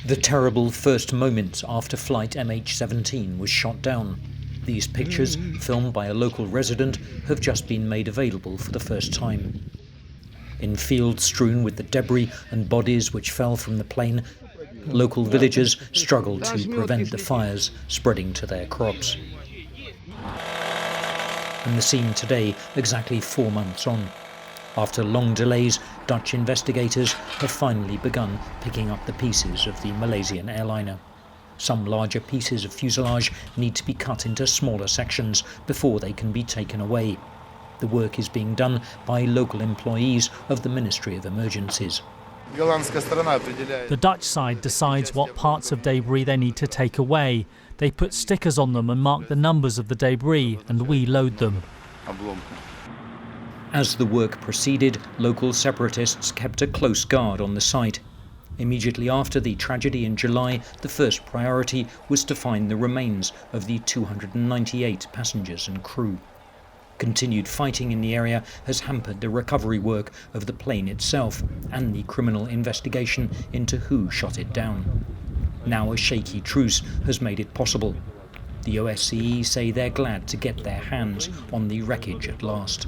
The terrible first moments after flight MH17 was shot down. These pictures, filmed by a local resident, have just been made available for the first time. In fields strewn with the debris and bodies which fell from the plane, local villagers struggled to prevent the fires spreading to their crops. And the scene today, exactly 4 months on. After long delays, Dutch investigators have finally begun picking up the pieces of the Malaysian airliner. Some larger pieces of fuselage need to be cut into smaller sections before they can be taken away. The work is being done by local employees of the Ministry of Emergencies. The Dutch side decides what parts of debris they need to take away. They put stickers on them and mark the numbers of the debris, and we load them. As the work proceeded, local separatists kept a close guard on the site. Immediately after the tragedy in July, the first priority was to find the remains of the 298 passengers and crew. Continued fighting in the area has hampered the recovery work of the plane itself and the criminal investigation into who shot it down. Now a shaky truce has made it possible. The OSCE say they're glad to get their hands on the wreckage at last.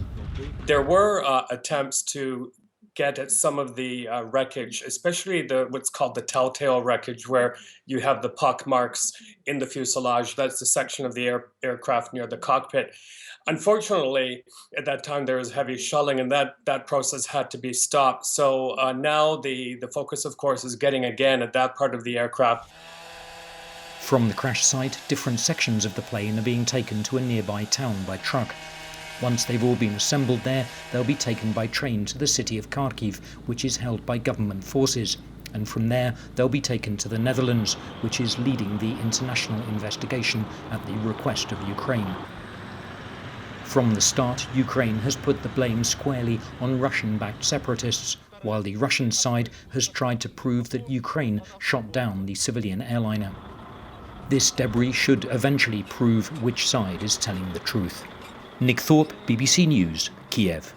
There were attempts to get at some of the wreckage, especially what's called the telltale wreckage, where you have the pock marks in the fuselage. That's the section of the aircraft near the cockpit. Unfortunately, at that time there was heavy shelling, and that process had to be stopped. So now the focus, of course, is getting again at that part of the aircraft. From the crash site, different sections of the plane are being taken to a nearby town by truck. Once they've all been assembled there, they'll be taken by train to the city of Kharkiv, which is held by government forces. And from there, they'll be taken to the Netherlands, which is leading the international investigation at the request of Ukraine. From the start, Ukraine has put the blame squarely on Russian-backed separatists, while the Russian side has tried to prove that Ukraine shot down the civilian airliner. This debris should eventually prove which side is telling the truth. Nick Thorpe, BBC News, Kiev.